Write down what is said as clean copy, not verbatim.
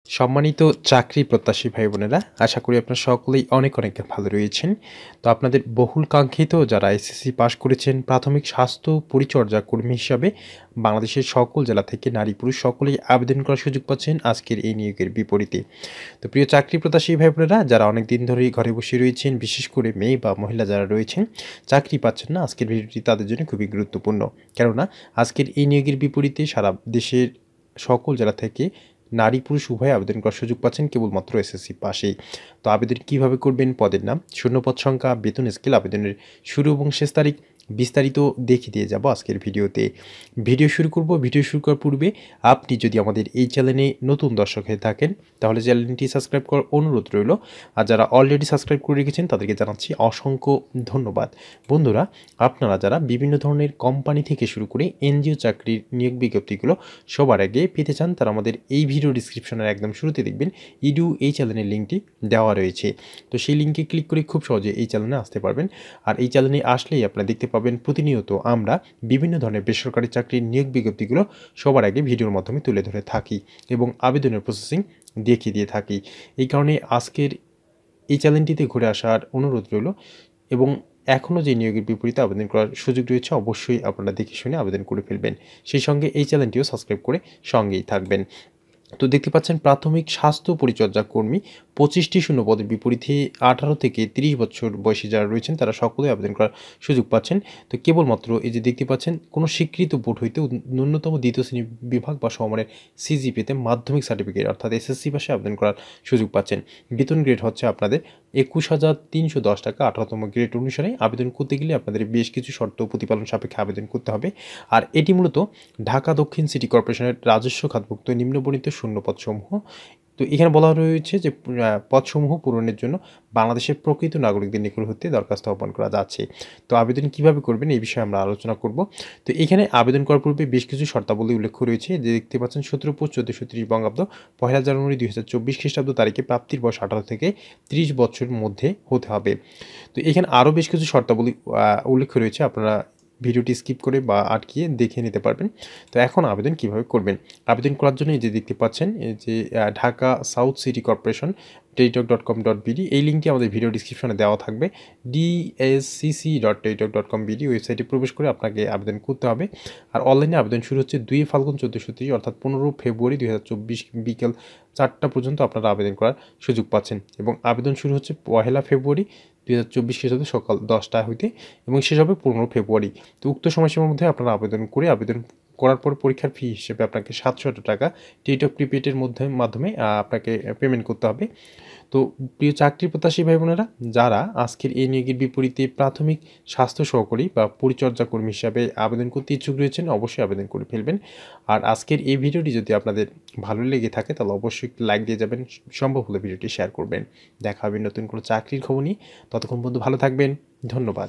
সম্মানিত চাকরি প্রত্যাশী ভাই বোনেরা, আশা করি আপনারা সকলেই অনেক ভালো রয়েছেন। তো আপনাদের বহুল কাঙ্ক্ষিত যারা এসএসসি পাস করেছেন প্রাথমিক স্বাস্থ্য পরিচর্যা কর্মী হিসাবে বাংলাদেশের সকল জেলা থেকে নারী পুরুষ সকলেই আবেদন করার সুযোগ পাচ্ছেন আজকের এই নিয়োগের বিপরীতে। তো প্রিয় চাকরি প্রত্যাশী ভাই বোনেরা, যারা অনেক দিন ধরেই ঘরে বসে রয়েছেন, বিশেষ করে মেয়ে বা মহিলা যারা রয়েছেন চাকরি পাচ্ছেন না, আজকের ভিডিওটি তাদের জন্য খুবই গুরুত্বপূর্ণ। কেননা আজকের এই নিয়োগের বিপরীতে সারা দেশের সকল জেলা থেকে নারী পুরুষ উভয়ে আবেদন করার সুযোগ পাচ্ছেন কেবলমাত্র এসএসসি পাশেই। তো আবেদন কিভাবে করবেন, পদের নাম, শূন্যপদ সংখ্যা, বেতন স্কেল, আবেদনের শুরু এবং শেষ তারিখ বিস্তারিত দেখিয়ে দিয়ে যাব আজকের ভিডিওতে। ভিডিও শুরু করব। ভিডিও শুরু করার পূর্বে আপনি যদি আমাদের এই চ্যানেলে নতুন দর্শক হয়ে থাকেন তাহলে চ্যানেলটি সাবস্ক্রাইব করার অনুরোধ রইল। আর যারা অলরেডি সাবস্ক্রাইব করে রেখেছেন তাদেরকে জানাচ্ছি অসংখ্য ধন্যবাদ। বন্ধুরা, আপনারা যারা বিভিন্ন ধরনের কোম্পানি থেকে শুরু করে এনজিও চাকরির নিয়োগ বিজ্ঞপ্তিগুলো সবার আগে পেতে চান, তারা আমাদের এই ভিডিও ডিসক্রিপশনের একদম শুরুতে দেখবেন ইডু এই চ্যানেলের লিঙ্কটি দেওয়া রয়েছে। তো সেই লিঙ্কে ক্লিক করে খুব সহজে এই চ্যানেলে আসতে পারবেন। আর এই চ্যানেলে আসলেই আপনারা দেখতে পাবেন প্রতিনিয়ত আমরা বিভিন্ন ধরনের বেসরকারি চাকরির নিয়োগ বিজ্ঞপ্তিগুলো সবার আগে ভিডিওর মাধ্যমে তুলে ধরে থাকি এবং আবেদনের প্রসেসিং দেখিয়ে দিয়ে থাকি। এই কারণে আজকের এই চ্যানেলটিতে ঘুরে আসার অনুরোধ রইল এবং এখনও যে নিয়োগের বিপরীতে আবেদন করার সুযোগ রয়েছে অবশ্যই আপনারা দেখে শুনে আবেদন করে ফেলবেন। সেই সঙ্গে এই চ্যানেলটিও সাবস্ক্রাইব করে সঙ্গেই থাকবেন। তো দেখতে পাচ্ছেন প্রাথমিক স্বাস্থ্য পরিচর্যা কর্মী 25টি শূন্যপদের বিপরীতে 18 থেকে 30 বছর বয়সী যারা রয়েছেন তারা সকলেই আবেদন করার সুযোগ পাচ্ছেন। তো কেবলমাত্র এই যে দেখতে পাচ্ছেন কোনো স্বীকৃত বোর্ড হইতে ন্যূনতম দ্বিতীয় শ্রেণী বিভাগ বা সমমানের সিজিপিতে মাধ্যমিক সার্টিফিকেট অর্থাৎ এসএসসি পাশে আবেদন করার সুযোগ পাচ্ছেন। বেতন গ্রেড হচ্ছে আপনাদের 21,310 টাকা। 18তম গ্রেড অনুসারে আবেদন করতে গেলে আপনাদের বেশ কিছু শর্ত প্রতিপালন সাপেক্ষে আবেদন করতে হবে। আর এটি মূলত ঢাকা দক্ষিণ সিটি কর্পোরেশনের রাজস্ব খাতভুক্ত নিম্নবর্ণিত শূন্যপদসমূহ। তো এখানে বলা রয়েছে যে পদসমূহ পূরণের জন্য বাংলাদেশের প্রকৃত নাগরিকদের নিকট হতে দরখাস্ত আহ্বান করা যাচ্ছে। তো আবেদন কিভাবে করবেন এই বিষয়ে আমরা আলোচনা করব। তো এখানে আবেদন করার পূর্বে বেশ কিছু শর্তাবলী উল্লেখ রয়েছে, যে দেখতে পাচ্ছেন 17/4/1430 বঙ্গাব্দ 1 জানুয়ারি 2024 খ্রিস্টাব্দ তারিখে প্রাপ্তির বয়স 18 থেকে 30 বছরের মধ্যে হতে হবে। তো এখানে আরও বেশ কিছু শর্তাবলী উল্লেখ রয়েছে, আপনারা ভিডিওটি স্কিপ করে বা আটকিয়ে দেখে নিতে পারবেন। তো এখন আবেদন কিভাবে করবেন। আবেদন করার জন্য এই যে দেখতে পাচ্ছেন এই যে ঢাকা সাউথ সিটি কর্পোরেশন টেলিটক.com.bd এই লিঙ্কটি আমাদের ভিডিও ডিসক্রিপশনে দেওয়া থাকবে। dscc.টেলিটক.com.bd ওয়েবসাইটে প্রবেশ করে আপনাকে আবেদন করতে হবে। আর অনলাইনে আবেদন শুরু হচ্ছে 2 ফাল্গুন 1430 অর্থাৎ 15 ফেব্রুয়ারি 2024 বিকেল 4টা পর্যন্ত আপনারা আবেদন করার সুযোগ পাচ্ছেন এবং আবেদন শুরু হচ্ছে 1 ফেব্রুয়ারি 2024 খ্রিস্টাব্দে সকাল 10টা হইতে এবং শেষ হবে 15 ফেব্রুয়ারি। তো উক্ত সময়সীমার মধ্যে আপনারা আবেদন করার পর পরীক্ষার ফি হিসেবে আপনাকে 700 টাকা টেলিটক প্রিপেডের মাধ্যমে আপনাকে পেমেন্ট করতে হবে। তো প্রিয় চাকরি প্রত্যাশী ভাই বোনেরা, যারা আজকের এই নিয়োগের বিপরীতে প্রাথমিক স্বাস্থ্য সহকারী বা পরিচর্যা কর্মী হিসাবে আবেদন করতে ইচ্ছুক রয়েছেন অবশ্যই আবেদন করে ফেলবেন। আর আজকের এই ভিডিওটি যদি আপনাদের ভালো লেগে থাকে তাহলে অবশ্যই একটু লাইক দিয়ে যাবেন, সম্ভব হলে ভিডিওটি শেয়ার করবেন। দেখা হবে নতুন কোনো চাকরির খবর নিয়ে। ততক্ষণ পর্যন্ত ভালো থাকবেন। ধন্যবাদ।